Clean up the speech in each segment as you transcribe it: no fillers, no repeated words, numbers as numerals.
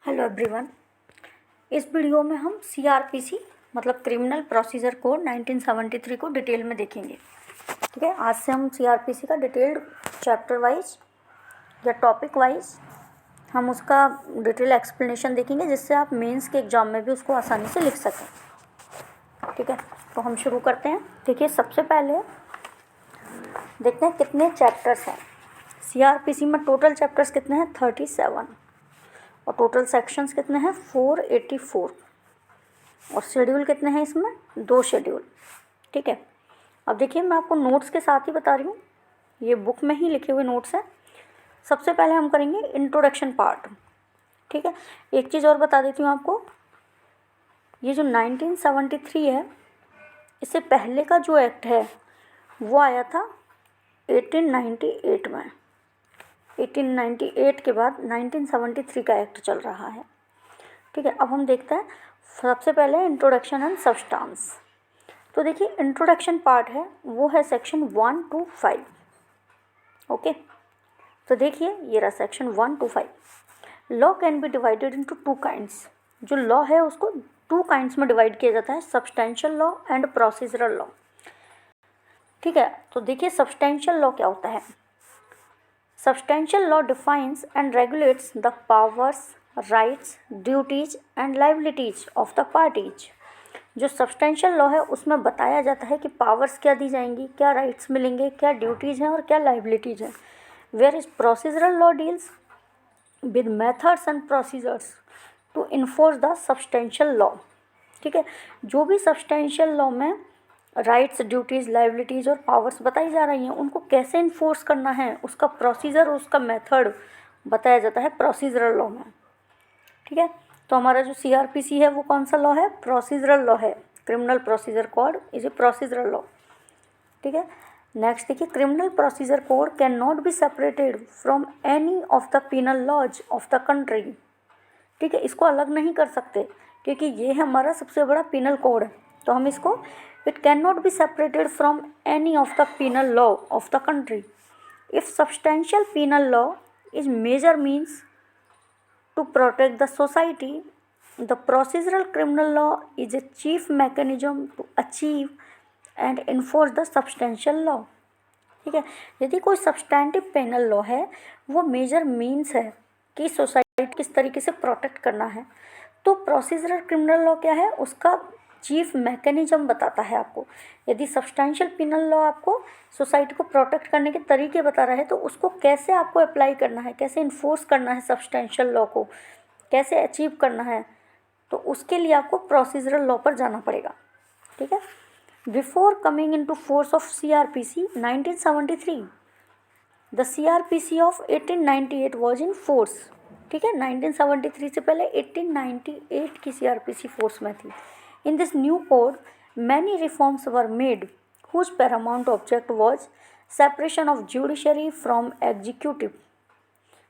Hello everyone. इस video में हम सीआरपीसी मतलब क्रिमिनल प्रोसीजर कोड 1973 को डिटेल में देखेंगे। ठीक है, आज से हम सीआरपीसी का डिटेल्ड चैप्टर वाइज या टॉपिक वाइज हम उसका डिटेल एक्सप्लेनेशन देखेंगे, जिससे आप मेंस के एग्ज़ाम में भी उसको आसानी से लिख सकें। ठीक है, तो हम शुरू करते हैं। देखिए, सबसे पहले देखते हैं कितने चैप्टर्स हैं। सीआरपीसी में टोटल चैप्टर्स कितने हैं? 37। और टोटल सेक्शंस कितने हैं? 484। और शेड्यूल कितने हैं इसमें? 2 शेड्यूल। ठीक है, अब देखिए मैं आपको नोट्स के साथ ही बता रही हूँ, ये बुक में ही लिखे हुए नोट्स हैं। सबसे पहले हम करेंगे इंट्रोडक्शन पार्ट। ठीक है, एक चीज़ और बता देती हूँ आपको, ये जो 1973 है, इससे पहले का जो एक्ट है वो आया था 1898 में। 1898 के बाद 1973 का एक्ट चल रहा है। ठीक है, अब हम देखते हैं सबसे पहले इंट्रोडक्शन एंड सब्सटेंस। तो देखिए, इंट्रोडक्शन पार्ट है वो है सेक्शन 1 to 5। ओके, तो देखिए ये रहा section 1 to 5। Law can be divided into 2 kinds. जो लॉ है उसको 2 काइंड्स में डिवाइड किया जाता है, substantial law and procedural law. ठीक है, तो देखिए सब्सटेंशियल लॉ क्या होता है। Substantial law defines and regulates the powers, rights, duties and liabilities of the parties. जो सब्सटेंशियल लॉ है उसमें बताया जाता है कि पावर्स क्या दी जाएंगी, क्या राइट्स मिलेंगे, क्या ड्यूटीज़ हैं और क्या लाइबिलिटीज़ हैं। Where is procedural law deals with methods and procedures to enforce the substantial law. ठीक है, जो भी सब्सटेंशियल लॉ में राइट्स, ड्यूटीज़, लाइबिलिटीज़ और पावर्स बताई जा रही हैं, उनको कैसे इन्फोर्स करना है, उसका प्रोसीजर, उसका मेथड बताया जाता है प्रोसीजरल लॉ में। ठीक है, तो हमारा जो सीआरपीसी है वो कौन सा लॉ है? प्रोसीजरल लॉ है। Criminal procedure code is a procedural law. ठीक है, नेक्स्ट देखिए, criminal procedure code can not be separated from any of the penal laws of the country. ठीक है, इसको अलग नहीं कर सकते क्योंकि ये है हमारा सबसे बड़ा पीनल कोड है। तो हम इसको it can not be separated from any of the penal law of the country if substantial penal law is major means to protect the society. The procedural criminal law is a chief mechanism to achieve and enforce the substantial law. ठीक है, यदि कोई substantive panel law है वो major means है कि society किस तरीके से प्रोटेक्ट करना है, तो प्रोसीजरल क्रिमिनल लॉ क्या है? उसका चीफ मैकेनिज्म बताता है आपको। यदि सब्सटेंशियल पिनल लॉ आपको सोसाइटी को प्रोटेक्ट करने के तरीके बता रहा है, तो उसको कैसे आपको अप्लाई करना है, कैसे इन्फोर्स करना है, सब्सटेंशियल लॉ को कैसे अचीव करना है, तो उसके लिए आपको प्रोसीजरल लॉ पर जाना पड़ेगा। ठीक है, before coming into force of CrPC 1973, the CrPC of 1898 was in force. ठीक है, 1973 से पहले 1898 की सीआरपीसी फोर्स में थी। In this new code, many reforms were made whose paramount object was separation of judiciary from executive.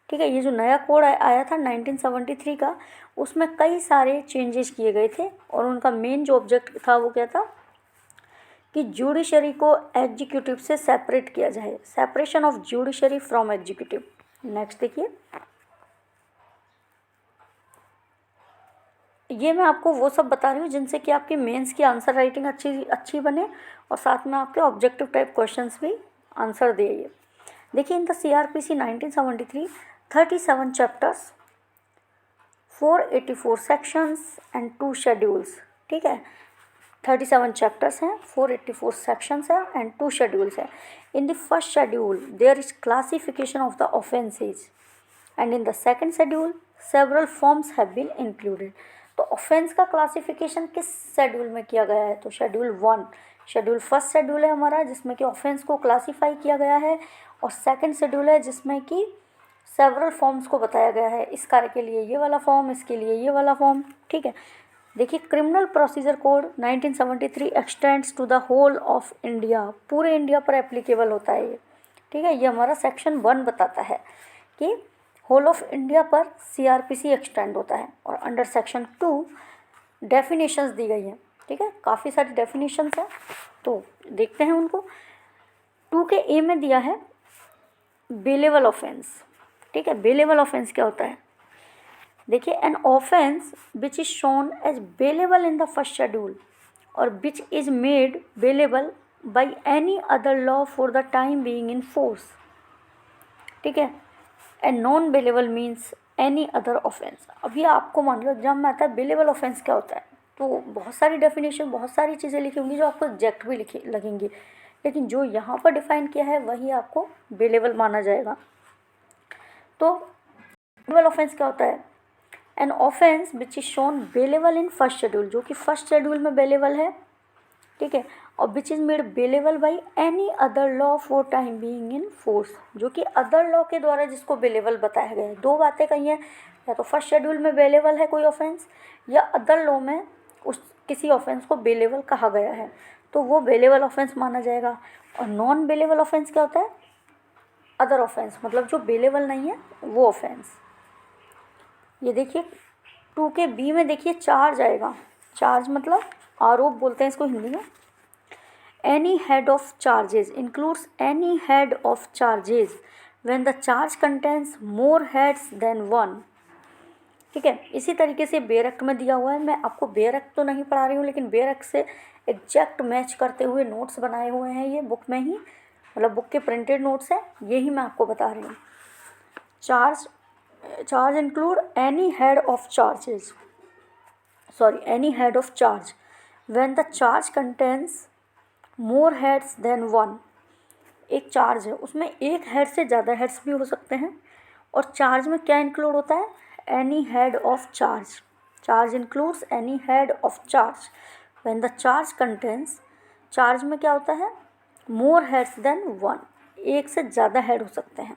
ठीक है, ये जो नया कोड आया था 1973 का, उसमें कई सारे चेंजेस किए गए थे और उनका मेन जो ऑब्जेक्ट था वो क्या था कि जुडिशरी को एग्जीक्यूटिव से सेपरेट किया जाए, separation of judiciary from executive. Next देखिए, ये मैं आपको वो सब बता रही हूँ जिनसे कि आपकी मेंस की आंसर राइटिंग अच्छी बने और साथ में आपके ऑब्जेक्टिव टाइप क्वेश्चंस भी आंसर दे। ये देखिए, in the CrPC 1973 37 chapters, 484 sections and 2 schedules. ठीक है, 37 चैप्टर्स हैं, 484 सेक्शंस हैं एंड 2 शेड्यूल्स हैं। In the first schedule there is classification of the offences and in the second schedule several forms have been included. तो offence का classification किस schedule में किया गया है? तो शेड्यूल 1, शेड्यूल फर्स्ट शेड्यूल है हमारा जिसमें कि ऑफेंस को क्लासीफाई किया गया है, और सेकंड शेड्यूल है जिसमें कि सेवरल फॉर्म्स को बताया गया है, इस कार्य के लिए ये वाला फॉर्म, इसके लिए ये वाला फॉर्म। ठीक है, देखिए, criminal procedure code 1973 extends to the whole of India, पूरे इंडिया पर एप्लीकेबल होता है ये। ठीक है, ये हमारा सेक्शन 1 बताता है कि होल ऑफ इंडिया पर सीआरपीसी एक्सटेंड होता है। और अंडर सेक्शन 2 डेफिनेशंस दी गई हैं। ठीक है, काफ़ी सारी डेफिनेशंस हैं, तो देखते हैं उनको। 2 के ए में दिया है बेलेबल ऑफेंस। ठीक है, बेलेबल ऑफेंस क्या होता है? देखिए, an offence which is shown as bailable in the first schedule or which is made bailable by any other law for the time being in force, ठीक है। And non bailable means any other offence. अब ये आपको मान लो exam में आता है bailable offence क्या होता है, तो बहुत सारी डेफिनेशन, बहुत सारी चीज़ें लिखी होंगी जो आपको एग्जैक्ट भी लिखी लगेंगी, लेकिन जो यहाँ पर डिफाइन किया है वही आपको बेलेबल माना जाएगा। तो बेलेबल ऑफेंस क्या होता है? An offence which is shown bailable in first schedule, जो कि फर्स्ट शेड्यूल में बेलेबल है, ठीक है, और which is made bailable by any other law for time being in force, जो कि अदर लॉ के द्वारा जिसको बेलेबल बताया गया है। दो बातें कही हैं, या तो फर्स्ट शेड्यूल में बेलेबल है कोई ऑफेंस, या अदर लॉ में उस किसी ऑफेंस को बेलेबल कहा गया है, तो वो बेलेबल ऑफेंस माना जाएगा। और नॉन बेलेबल ऑफेंस क्या होता है? अदर ऑफेंस, मतलब जो बेलेबल नहीं है वो ऑफेंस। ये देखिए 2 के बी में देखिए चार्ज आएगा। चार्ज मतलब आरोप बोलते हैं इसको हिंदी में। Any head of charges includes any head of charges when the charge contains more heads than one, ठीक है। इसी तरीके से बेयर एक्ट में दिया हुआ है। मैं आपको बेयर एक्ट तो नहीं पढ़ा रही हूँ, लेकिन बेयर एक्ट से एग्जैक्ट मैच करते हुए नोट्स बनाए हुए हैं ये बुक में ही, मतलब बुक के प्रिंटेड नोट्स हैं, यही मैं आपको बता रही हूँ। Charge include any head of charges, sorry any head of charge when the charge contains more heads than one. एक चार्ज है, उसमें एक हेड से ज़्यादा हेड्स भी हो सकते हैं, और चार्ज में क्या इंक्लूड होता है? Any head of charge. Charge includes any head of charge when the charge contains, charge में क्या होता है? मोर हेड्स देन वन, एक से ज़्यादा हेड हो सकते हैं,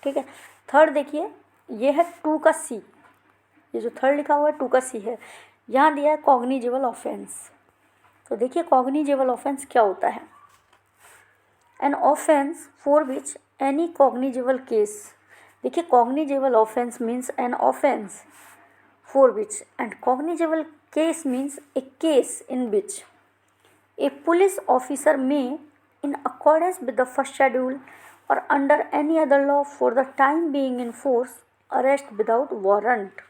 ठीक है। थर्ड देखिए, ये है 2 का सी, ये जो थर्ड लिखा हुआ है 2 का सी है। यहाँ दिया है कॉग्निजेबल ऑफेंस। तो देखिए कॉग्निजेबल ऑफेंस क्या होता है? An offence for which any cognizable case, देखिए cognizable offence means an offence for which, and cognizable case means a case in which a police officer may in accordance with the first schedule or under any other law for the time being in force arrest without warrant.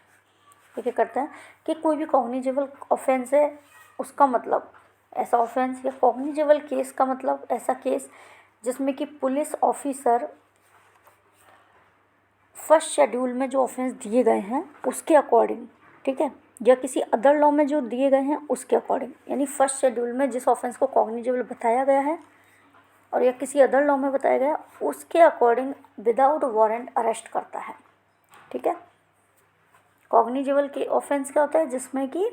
ये क्या करता है कि कोई भी cognizable offence है, उसका मतलब ऐसा ऑफेंस, या कॉग्निजेबल केस का मतलब ऐसा केस जिसमें कि पुलिस ऑफिसर फर्स्ट शेड्यूल में जो ऑफेंस दिए गए हैं उसके अकॉर्डिंग, ठीक है, या किसी अदर लॉ में जो दिए गए हैं उसके अकॉर्डिंग, यानी फर्स्ट शेड्यूल में जिस ऑफेंस को कॉग्निजेबल बताया गया है और या किसी अदर लॉ में बताया गया उसके अकॉर्डिंग विदाउट वारंट अरेस्ट करता है, ठीक है। कॉग्निजेबल के ऑफेंस क्या होता है? जिसमें कि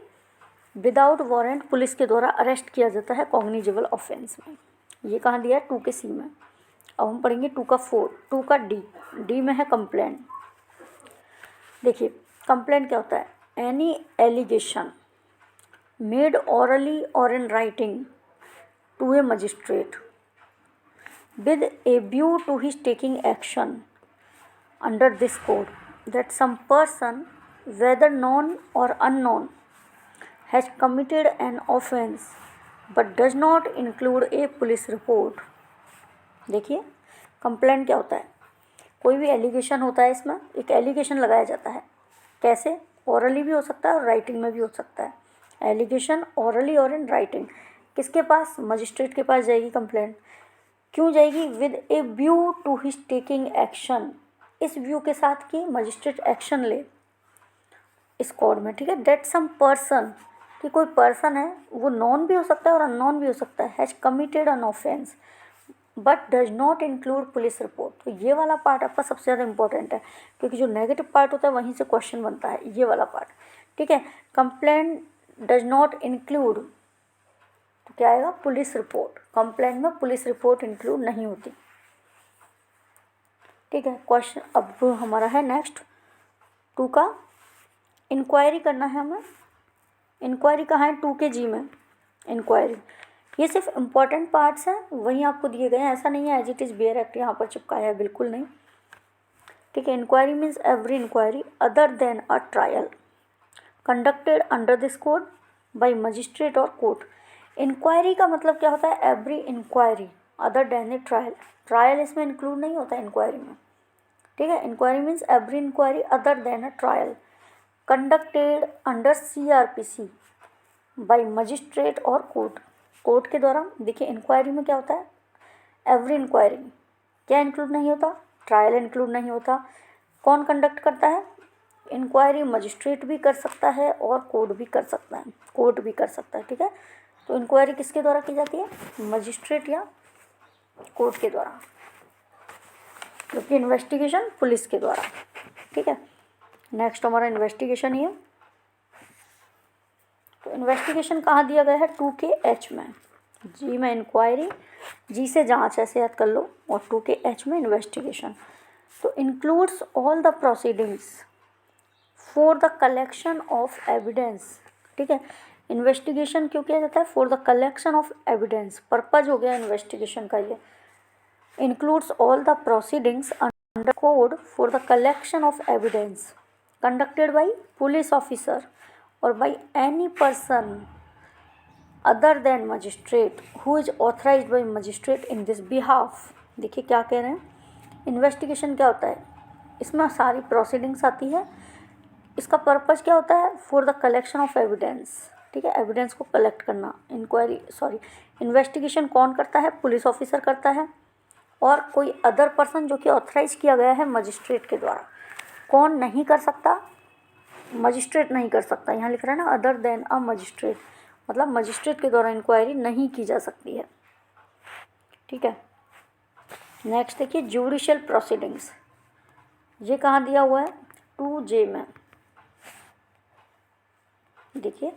विदाउट वारंट पुलिस के द्वारा अरेस्ट किया जाता है कॉग्निजेबल ऑफेंस में। ये कहाँ दिया है? 2 के सी में। अब हम पढ़ेंगे 2 का 4, 2 का डी में है कंप्लेंट। देखिए कंप्लेंट क्या होता है? एनी एलिगेशन मेड ऑरली और in writing to a magistrate with a view to his taking action under this code that some person, whether known or unknown, has committed an offence but does not include a police report। देखिए complaint क्या होता है? कोई भी allegation होता है, इसमें एक एलिगेशन लगाया जाता है। कैसे? ओरली भी हो सकता है और राइटिंग में भी हो सकता है। एलिगेशन ओरली और इन राइटिंग। किसके पास? मजिस्ट्रेट के पास जाएगी कंप्लेंट। क्यों जाएगी? With a view to his taking action, इस व्यू के साथ कि मजिस्ट्रेट एक्शन ले इस कोड में, ठीक है। दैट सम पर्सन, कि कोई पर्सन है, वो नॉन भी हो सकता है और अननोन भी हो सकता है, has committed an offence but does not include police report. तो ये वाला पार्ट आपका सबसे ज़्यादा इंपॉर्टेंट है, क्योंकि जो नेगेटिव पार्ट होता है वहीं से क्वेश्चन बनता है, ये वाला पार्ट, ठीक है। कंप्लेंट डज नॉट इंक्लूड, तो क्या आएगा? Police report. कंप्लेंट में पुलिस रिपोर्ट इंक्लूड नहीं होती, ठीक है। क्वेश्चन अब हमारा है नेक्स्ट 2 का इंक्वायरी करना है हमें। इंक्वायरी कहाँ है? 2 के जी में इंक्वायरी। ये सिर्फ इम्पॉर्टेंट पार्ट्स हैं, वहीं आपको दिए गए हैं, ऐसा नहीं है as it is bare act यहाँ पर चिपकाया है, बिल्कुल नहीं, ठीक है। Inquiry means every inquiry other than a trial conducted under this code by magistrate और कोर्ट। इंक्वायरी का मतलब क्या होता है? Every inquiry other than a trial. Trial इसमें इंक्लूड नहीं होता इंक्वायरी में, ठीक है। Inquiry means every inquiry other than a trial conducted under CRPC by magistrate और कोर्ट। कोर्ट के द्वारा। देखिए इंक्वायरी में क्या होता है, एवरी इंक्वायरी क्या इंक्लूड नहीं होता, ट्रायल इंक्लूड नहीं होता। कौन कंडक्ट करता है इंक्वायरी, मजिस्ट्रेट भी कर सकता है और कोर्ट भी कर सकता है, कोर्ट भी कर सकता है। ठीक है, तो इंक्वायरी किसके द्वारा की जाती है, मजिस्ट्रेट या कोर्ट के द्वारा, क्योंकि इन्वेस्टिगेशन पुलिस के द्वारा। ठीक है, नेक्स्ट हमारा इन्वेस्टिगेशन ही है। तो इन्वेस्टिगेशन कहाँ दिया गया है, 2K में। जी में इंक्वायरी, जी से जांच ऐसे याद कर लो, और 2K में इन्वेस्टिगेशन। तो includes all the proceedings for the collection of evidence. ठीक है, इन्वेस्टिगेशन क्यों किया जाता है, for the collection of evidence, purpose हो गया इन्वेस्टिगेशन का ये। Includes all the proceedings under code for the collection of evidence conducted by police officer or by any person other than magistrate who is authorised by magistrate in this behalf. देखिए क्या कह रहे हैं, investigation क्या होता है, इसमें सारी प्रोसीडिंग्स आती है। इसका पर्पस क्या होता है, for the collection of evidence. ठीक है, एविडेंस को कलेक्ट करना। इन्वेस्टिगेशन कौन करता है, पुलिस ऑफिसर करता है और कोई अदर पर्सन जो कि ऑथराइज किया गया है मजिस्ट्रेट के द्वारा। कौन नहीं कर सकता, मजिस्ट्रेट नहीं कर सकता, यहाँ लिख रहा है ना अदर देन अ मजिस्ट्रेट, मतलब मजिस्ट्रेट के द्वारा इंक्वायरी नहीं की जा सकती है। ठीक है, नेक्स्ट देखिए जुडिशियल प्रोसीडिंग्स, ये कहाँ दिया हुआ है, 2J में। देखिए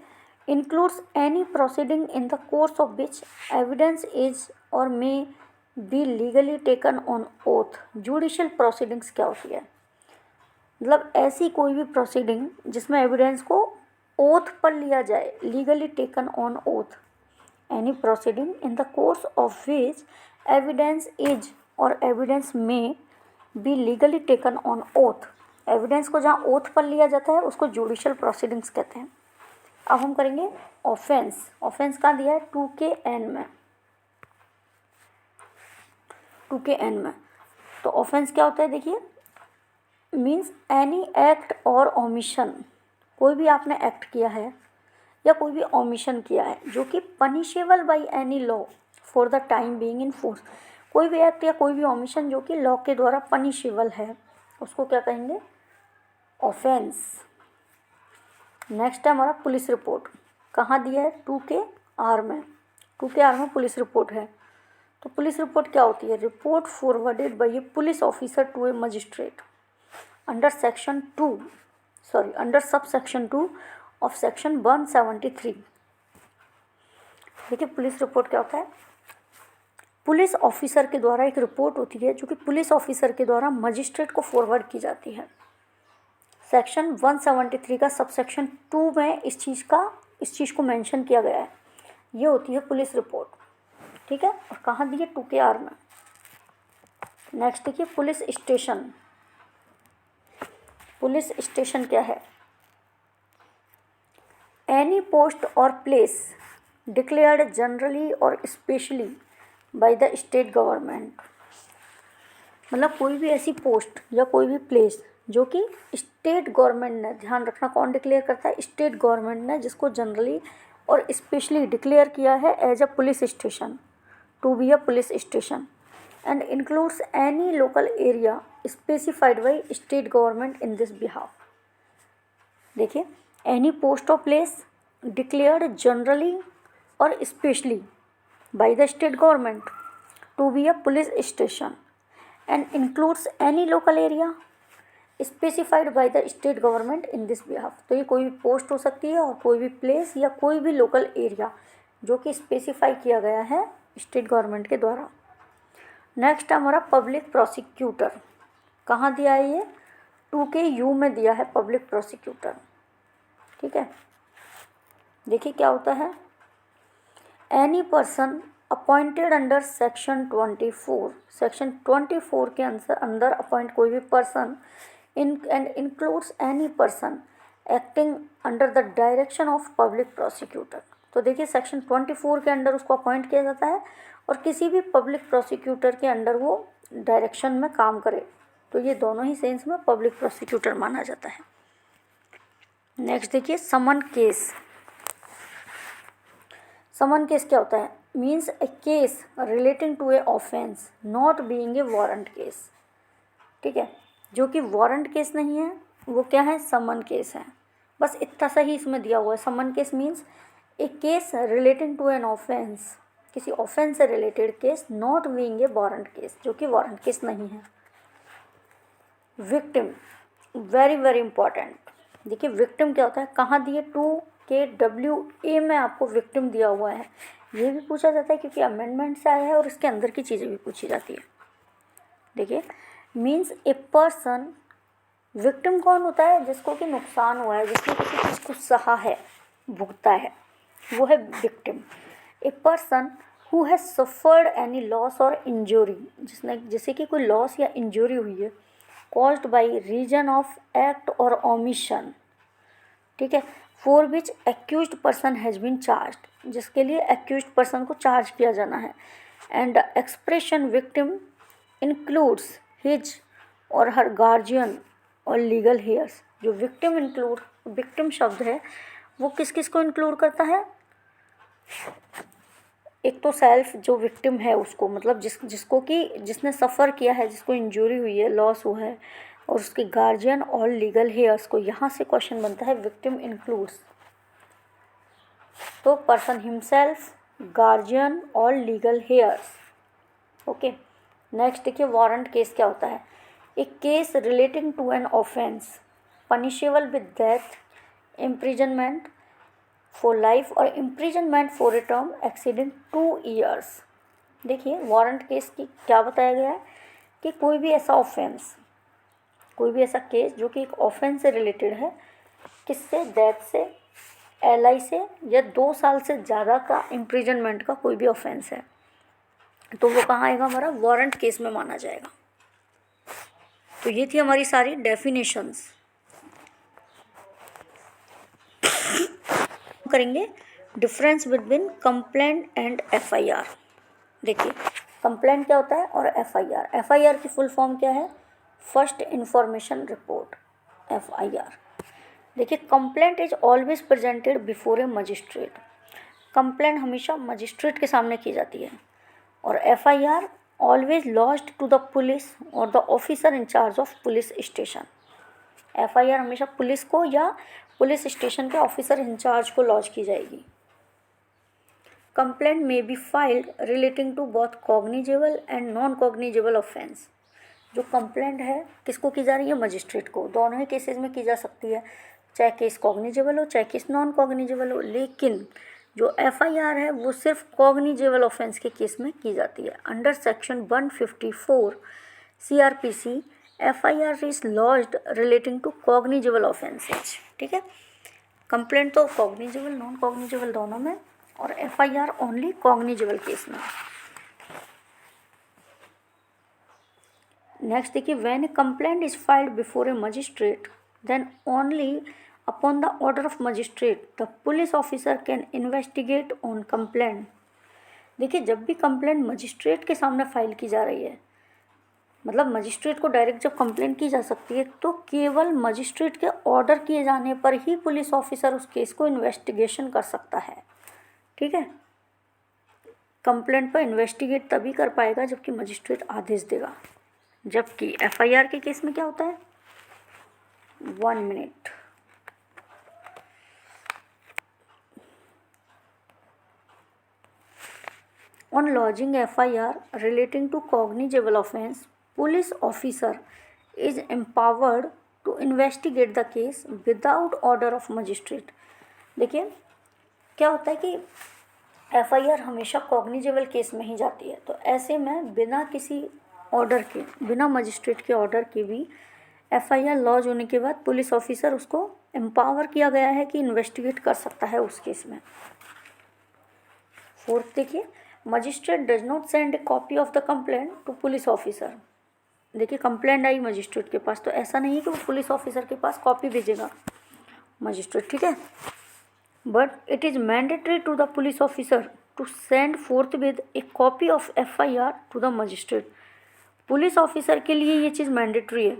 includes any proceeding in the course of which evidence is or may be legally taken on oath. Judicial proceedings क्या होती है, मतलब ऐसी कोई भी प्रोसीडिंग जिसमें एविडेंस को ओथ पर लिया जाए, legally taken on oath. Any proceeding in the course of which evidence is or evidence may be legally taken on oath. Evidence को जहाँ ओथ पर लिया जाता है उसको जुडिशियल प्रोसीडिंग्स कहते हैं। अब हम करेंगे ऑफेंस। ऑफेंस कहाँ दिया है, 2KN में, 2KN में। तो ऑफेंस क्या होता है, देखिए means any act or omission, कोई भी आपने एक्ट किया है या कोई भी ओमिशन किया है जो कि punishable by any law for the time being in force. कोई भी एक्ट या कोई भी ओमिशन जो कि लॉ के द्वारा पनिशेबल है उसको क्या कहेंगे, ऑफेंस। नेक्स्ट है हमारा पुलिस रिपोर्ट, कहाँ दिया है, 2KR में। 2KR में पुलिस रिपोर्ट है। तो पुलिस रिपोर्ट क्या होती है, report forwarded by a police officer to a magistrate under sub section 2 of section 173। देखिए पुलिस रिपोर्ट क्या होता है, पुलिस ऑफिसर के द्वारा एक रिपोर्ट होती है जो कि पुलिस ऑफिसर के द्वारा मजिस्ट्रेट को फॉरवर्ड की जाती है। सेक्शन 173 का सब सेक्शन 2 में इस चीज़ को मेंशन किया गया है, ये होती है पुलिस रिपोर्ट। ठीक है, और कहाँ दी है, 2KR में। नेक्स्ट देखिए पुलिस स्टेशन। पुलिस स्टेशन क्या है, any post or place declared generally or specially by the state government. मतलब कोई भी ऐसी पोस्ट या कोई भी प्लेस जो कि स्टेट गवर्नमेंट ने, ध्यान रखना कौन डिक्लेयर करता है, स्टेट गवर्नमेंट ने, जिसको जनरली और स्पेशली डिक्लेयर किया है as a police station, to be a police station, and includes any local area specified by state government in this behalf. देखिए any post or place declared generally or specially by the state government to be a police station and includes any local area specified by the state government in this behalf. तो ये कोई भी post हो सकती है और कोई भी प्लेस या कोई भी लोकल एरिया जो कि स्पेसिफाई किया गया है स्टेट गवर्नमेंट के द्वारा। नेक्स्ट हमारा पब्लिक प्रोसिक्यूटर, कहाँ दिया है ये, 2KU में दिया है पब्लिक प्रोसिक्यूटर। ठीक है, देखिए क्या होता है, any person appointed under section 24, section 24 के अंदर अपॉइंट कोई भी person in and includes any person acting under the direction of public prosecutor. तो देखिए सेक्शन 24 के अंडर उसको अपॉइंट किया जाता है और किसी भी पब्लिक प्रोसिक्यूटर के अंडर वो डायरेक्शन में काम करे। तो ये दोनों ही सेंस में पब्लिक प्रोसिक्यूटर माना जाता है। नेक्स्ट देखिए समन केस। समन केस क्या होता है? Means a case relating to a offence not being a warrant case. ठीक है, जो कि वारंट केस नहीं है वो क्या है? समन केस है। बस इतना सा ही इसमें दिया हुआ है। Summon case means a case relating to an offence, किसी ऑफेंस से related case, not being a warrant case, जो कि वारंट केस नहीं है। Victim, very very important. देखिए विक्टिम क्या होता है, कहाँ दिए? 2KWA में आपको विक्टिम दिया हुआ है। ये भी पूछा जाता है क्योंकि अमेंडमेंट से आया है और इसके अंदर की चीज़ें भी पूछी जाती है। देखिए मीन्स ए पर्सन, विक्टिम कौन होता है? जिसको कि नुकसान हुआ है, जिसने किसी चीज़ को सहा है, भुगता है, वो है victim. A person who has suffered any loss or injury, जिसे कि कोई लॉस या इंजरी हुई है, caused by reason of act or omission. ठीक है, for which accused person has been charged, जिसके लिए एक्यूज्ड पर्सन को चार्ज किया जाना है। And expression victim includes his or her guardian और लीगल हेयर्स। जो विक्टिम शब्द है वो किस किस को इंक्लूड करता है? एक तो सेल्फ, जो विक्टिम है उसको, मतलब जिसको कि जिसने सफ़र किया है, जिसको इंजरी हुई है, लॉस हुआ है, और उसके गार्जियन और लीगल हेयर्स को। यहाँ से क्वेश्चन बनता है विक्टिम इंक्लूड्स, तो पर्सन हिमसेल्फ, गार्जियन और लीगल हेयर्स। ओके, नेक्स्ट देखिए वारंट केस क्या होता है? A case relating to an offence punishable with death, imprisonment for life or imprisonment for a term exceeding 2 years। देखिए warrant case की क्या बताया गया है कि कोई भी ऐसा ऑफेंस, कोई भी ऐसा केस जो कि एक ऑफेंस से रिलेटेड है, किससे? डेथ से, LI से, या 2 साल से ज़्यादा का इम्प्रिजनमेंट का कोई भी ऑफेंस है, तो वो कहाँ आएगा? हमारा वारंट केस में माना जाएगा। तो ये थी हमारी सारी डेफिनेशंस। करेंगे difference between complaint and FIR। देखिए कंप्लेंट क्या होता है और FIR की फुल फॉर्म क्या है? First information report, FIR। देखिए complaint is always presented before a magistrate. Complaint हमेशा मजिस्ट्रेट के सामने की जाती है। और FIR always lodged to the police or the officer in charge of police station. FIR हमेशा पुलिस को या पुलिस स्टेशन के ऑफिसर इंचार्ज को लॉन्च की जाएगी। Complaint may be filed relating to both cognizable and non cognizable offence. जो complaint है किसको की जा रही है? मजिस्ट्रेट को। दोनों ही केसेस में की जा सकती है, चाहे केस कॉग्निजेबल हो चाहे केस नॉन कॉग्निजेबल हो, लेकिन जो FIR है वो सिर्फ कॉग्निजेबल ऑफेंस के केस में की जाती है। Under section 154 CRPC FIR is lodged relating to cognizable offences. ठीक है, कंप्लेंट तो कॉग्निजेबल नॉन कॉग्निजेबल दोनों में, और FIR ओनली कॉग्निजेबल केस में। नेक्स्ट देखिए when a complaint is filed before a magistrate then only upon the order of magistrate the police officer can investigate on complaint. देखिए जब भी complaint magistrate के सामने फाइल की जा रही है, मतलब मजिस्ट्रेट को डायरेक्ट जब कंप्लेंट की जा सकती है, तो केवल मजिस्ट्रेट के ऑर्डर किए जाने पर ही पुलिस ऑफिसर उस केस को इन्वेस्टिगेशन कर सकता है। ठीक है, कंप्लेंट पर इन्वेस्टिगेट तभी कर पाएगा जबकि मजिस्ट्रेट आदेश देगा। जबकि FIR के केस में क्या होता है? 1 minute। On lodging FIR relating to cognizable offence, police officer is empowered to investigate the case without order of magistrate। देखिए क्या होता है कि FIR हमेशा कॉग्निजेबल केस में ही जाती है, तो ऐसे में बिना किसी ऑर्डर के, बिना मजिस्ट्रेट के ऑर्डर के भी FIR लॉज होने के बाद पुलिस ऑफिसर उसको एम्पावर किया गया है कि इन्वेस्टिगेट कर सकता है उस केस में। 4th देखिए magistrate does not send a copy of the complaint to police officer. देखिए कंप्लेंट आई मजिस्ट्रेट के पास, तो ऐसा नहीं है कि वो पुलिस ऑफिसर के पास कॉपी भेजेगा मजिस्ट्रेट। ठीक है, but it is mandatory to the police officer to send forthwith a copy of FIR to the magistrate. Police officer के लिए ये चीज़ मैंडेटरी है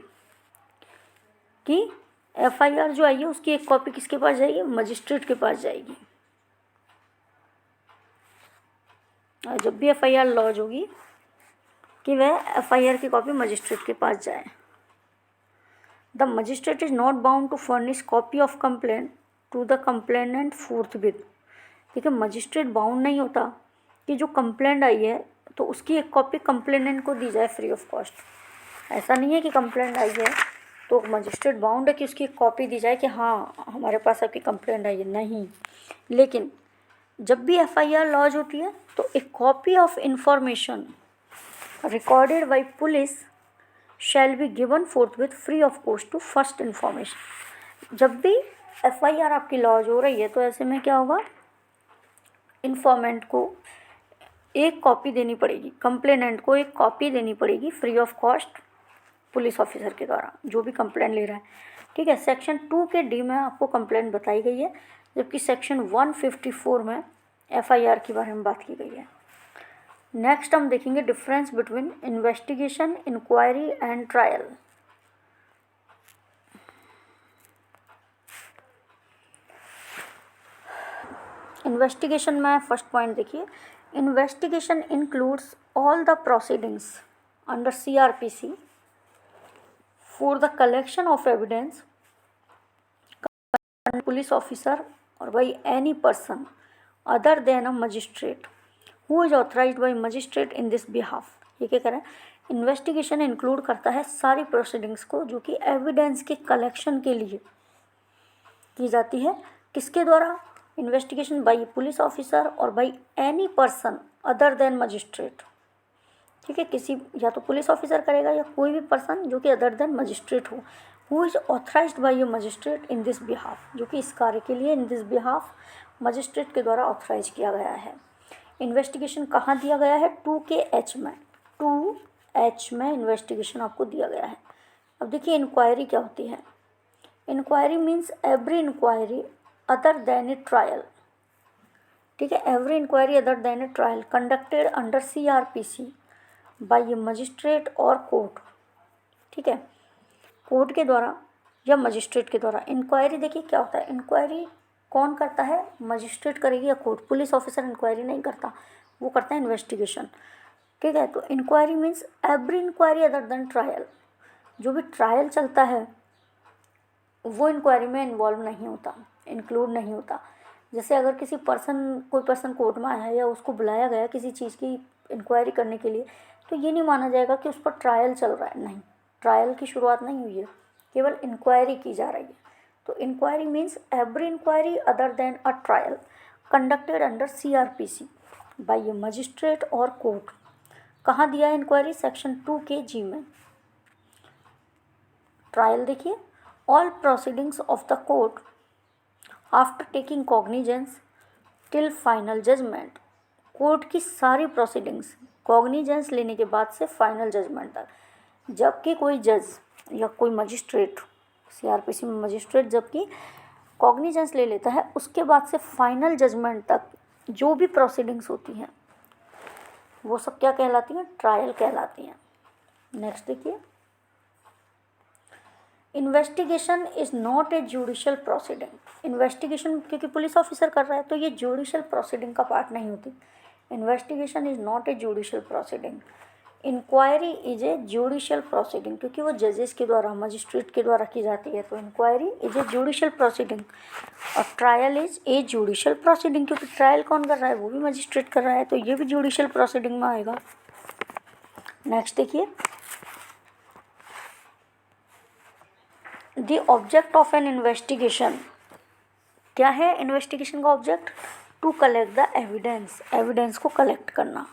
कि एफआईआर जो आई है उसकी एक कॉपी किसके पास जाएगी, मजिस्ट्रेट के पास जाएगी। और जब भी एफआईआर लॉन्च होगी कि वह एफआईआर की कॉपी मजिस्ट्रेट के पास जाए। The magistrate is not bound to furnish copy of complaint to the complainant forthwith. ठीक है, मजिस्ट्रेट बाउंड नहीं होता कि जो कंप्लेंट आई है तो उसकी एक कॉपी कंप्लेनेंट को दी जाए फ्री ऑफ कॉस्ट। ऐसा नहीं है कि कंप्लेंट आई है तो मजिस्ट्रेट बाउंड है कि उसकी एक कॉपी दी जाए कि हाँ हमारे पास आपकी कंप्लेंट आई है, नहीं। लेकिन जब भी एफआईआर लॉन्च होती है तो एक copy of information recorded by police shall be given forthwith free of cost to first information. जब भी एफआईआर आपकी लॉन्च हो रही है तो ऐसे में क्या होगा, इन्फॉर्मेंट को एक कॉपी देनी पड़ेगी, कंप्लेनेंट को एक कॉपी देनी पड़ेगी free of cost police officer के द्वारा जो भी कंप्लेंट ले रहा है। ठीक है, सेक्शन 2 के डी में आपको कंप्लेंट बताई गई है, जबकि सेक्शन 154 में एफआईआर के बारे में बात की गई है। नेक्स्ट हम देखेंगे difference between investigation, inquiry and trial. Investigation में फर्स्ट पॉइंट देखिए, investigation includes all the proceedings under CRPC for the collection of evidence police officer or by any person other than a magistrate who is authorised by magistrate in this behalf. ये क्या कह रहा है, investigation include करता है सारी proceedings को जो कि एविडेंस के कलेक्शन के लिए की जाती है। किसके द्वारा, investigation by police officer or by any person other than magistrate. ठीक है, किसी या तो पुलिस ऑफिसर करेगा या कोई भी पर्सन जो कि अदर देन मजिस्ट्रेट हो, who is authorised by A magistrate in this behalf, जो कि इस कार्य के लिए इन दिस बिहाफ मजिस्ट्रेट के द्वारा ऑथराइज किया गया है। इन्वेस्टिगेशन कहाँ दिया गया है, 2H में, 2H में इन्वेस्टिगेशन आपको दिया गया है। अब देखिए इंक्वायरी क्या होती है। Inquiry means every inquiry other than a trial. ठीक है, every inquiry other than a trial conducted under CRPC by a magistrate और कोर्ट। ठीक है, कोर्ट के द्वारा या मजिस्ट्रेट के द्वारा। इंक्वायरी देखिए क्या होता है, इंक्वायरी कौन करता है, मजिस्ट्रेट करेगी या कोर्ट। पुलिस ऑफिसर इंक्वायरी नहीं करता, वो करता है इन्वेस्टिगेशन। ठीक है, तो inquiry means every inquiry other than trial. जो भी ट्रायल चलता है वो इंक्वायरी में इन्वॉल्व नहीं होता, इंक्लूड नहीं होता। जैसे अगर कोई पर्सन कोर्ट में आया है या उसको बुलाया गया किसी चीज़ की इंक्वायरी करने के लिए, तो ये नहीं माना जाएगा कि उस पर ट्रायल चल रहा है, नहीं, ट्रायल की शुरुआत नहीं हुई है, केवल इंक्वायरी की जा रही है। तो inquiry means every inquiry other than a trial conducted under CRPC by a magistrate और कोर्ट। कहाँ दिया है इंक्वायरी, सेक्शन 2G में। ट्रायल देखिए, all proceedings of the court after taking cognizance till final judgment. Court की सारी proceedings cognizance लेने के बाद से फाइनल जजमेंट तक। जबकि कोई जज या कोई मजिस्ट्रेट, CRPC में मजिस्ट्रेट जबकि कॉग्निजेंस ले लेता है, उसके बाद से फाइनल जजमेंट तक जो भी प्रोसीडिंग्स होती हैं वो सब क्या कहलाती हैं, ट्रायल कहलाती हैं। नेक्स्ट देखिए, investigation is not a judicial proceeding. Investigation क्योंकि पुलिस ऑफिसर कर रहा है तो ये जुडिशियल प्रोसीडिंग का पार्ट नहीं होती। Investigation is not a judicial proceeding. Inquiry is a judicial proceeding क्योंकि वो जजेस के द्वारा, मजिस्ट्रेट के द्वारा की जाती है, तो inquiry is a judicial proceeding. और trial is a judicial proceeding क्योंकि ट्रायल कौन कर रहा है, वो भी मजिस्ट्रेट कर रहा है, तो ये भी जुडिशियल प्रोसीडिंग में आएगा। नेक्स्ट देखिए, the object of an investigation. क्या है इन्वेस्टिगेशन का object, to collect the evidence, evidence को कलेक्ट करना।